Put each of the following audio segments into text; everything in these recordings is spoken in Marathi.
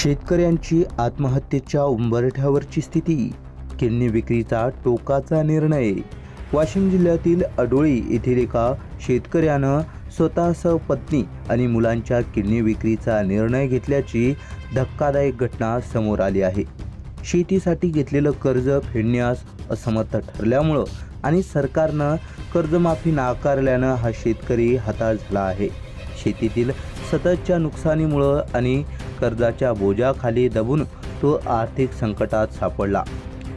शेतकऱ्यांची आत्महत्येच्या उंबरठ्यावरची स्थिती, किडनी विक्रीचा टोकाचा निर्णय। वाशिम जिल्ह्यातील अडोळी येथील एका शेतकऱ्यानं स्वतःसह पत्नी आणि मुलांच्या किडनी विक्रीचा निर्णय घेतल्याची धक्कादायक घटना समोर आली आहे। शेतीसाठी घेतलेलं कर्ज फेडण्यास असमर्थ ठरल्यामुळे आणि सरकारनं कर्जमाफी नाकारल्यानं हा शेतकरी हताश झाला आहे। शेतीतील सततच्या नुकसानीमुळे आणि कर्जाच्या बोजाखाली दबून तो आर्थिक संकटात सापडला।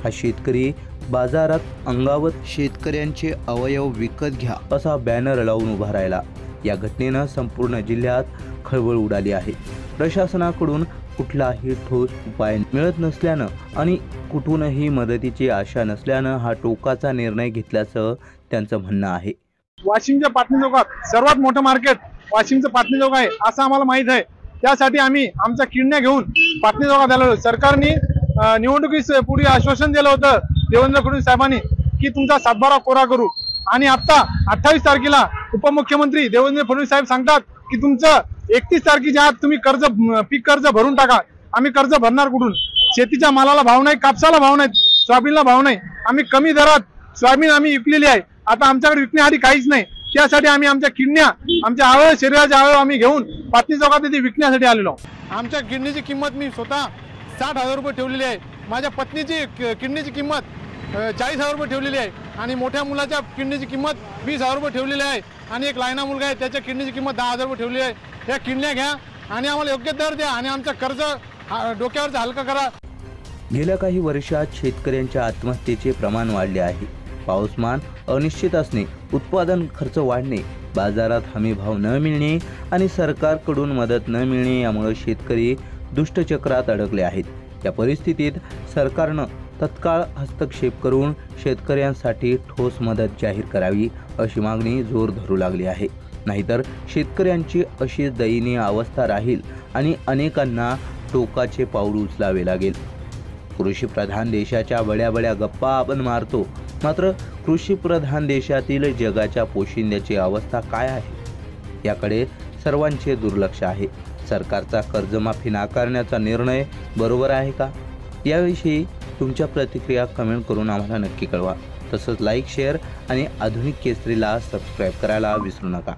हा शेतकरी बाजारात अंगावर शेतकऱ्यांचे अवयव विकत घ्या असा बॅनर लावून उभा राहिला। या घटनेनं संपूर्ण जिल्ह्यात खळबळ उडाली आहे। प्रशासनाकडून कुठलाही ठोस उपाय मिळत नसल्यानं आणि कुठूनही मदतीची आशा नसल्यानं हा टोकाचा निर्णय घेतल्याचं त्यांचं म्हणणं आहे। वाशिमच्या पाटणी चौकात सर्वात मोठं मार्केट वाशिमचं पाटणी चौक आहे असं आम्हाला माहित आहे। त्यासाठी आम्ही आमच्या किडण्या घेऊन पाटणी चौकात आलो। सरकारने निवडणुकीपूर्वी आश्वासन दिलं होतं देवेंद्र फडणवीस साहेबांनी की तुमचा सातबारा कोरा करू, आणि आता 28 तारखेला उपमुख्यमंत्री देवेंद्र फडणवीस साहेब सांगतात की तुमचं 31 तारखेच्या आत तुम्ही पीक कर्ज भरून टाका। आम्ही कर्ज भरणार कुठून? शेतीच्या मालाला भाव नाही, कापसाला भाव नाही, सोयाबीनला भाव नाही। आम्ही कमी दरात सोयाबीन आम्ही विकलेली आहे। आता आमच्याकडे विकण्यासाठी काहीच नाही। त्यासाठी आम्ही आमच्या किडण्या, आमच्या अवयव, शरीराचे अवयव आम्ही घेऊन पाटणी चौकात इथे विकण्यासाठी आलेलो। आमच्या किडनीची किंमत मी स्वतः 60,000 रुपये ठेवलेली आहे। माझ्या पत्नीची किडनीची किंमत 40,000 रुपये ठेवलेली आहे आणि मोठ्या मुलाच्या किडनीची किंमत 20,000 रुपये ठेवलेली आहे आणि एक लहान मुलगा आहे त्याच्या किडनीची किंमत 10,000 रुपये ठेवलेली आहे। या किडण्या घ्या आणि आम्हाला योग्य दर द्या आणि आमचं कर्ज डोक्यावरचं हलकं करा। गेल्या काही वर्षात शेतकऱ्यांच्या आत्महत्येचे प्रमाण वाढले आहे। पाऊसमान अनिश्चित असणे, उत्पादन खर्च वाढणे, बाजारात हमी भाव न मिळणे आणि सरकारकडून मदत न मिळणे यामुळे शेतकरी दुष्टचक्रात अडकले आहेत। या परिस्थितीत सरकारनं तत्काळ हस्तक्षेप करून शेतकऱ्यांसाठी ठोस मदत जाहीर करावी अशी मागणी जोर धरू लागली आहे। नाहीतर शेतकऱ्यांची अशी दयनीय अवस्था राहील आणि अनेकांना टोकाचे पाऊल उचलावे लागेल। कृषीप्रधान देशाच्या बड्या गप्पा आपण मारतो, मात्र कृषीप्रधान देशातील जगाच्या पोशिंद्याची अवस्था काय आहे याकडे सर्वांचे दुर्लक्ष आहे। सरकारचा कर्जमाफी नाकारण्याचा निर्णय बरोबर आहे का? याविषयी तुमच्या प्रतिक्रिया कमेंट करून आम्हाला नक्की कळवा। तसंच लाईक, शेअर आणि आधुनिक केसरीला सबस्क्राईब करायला विसरू नका।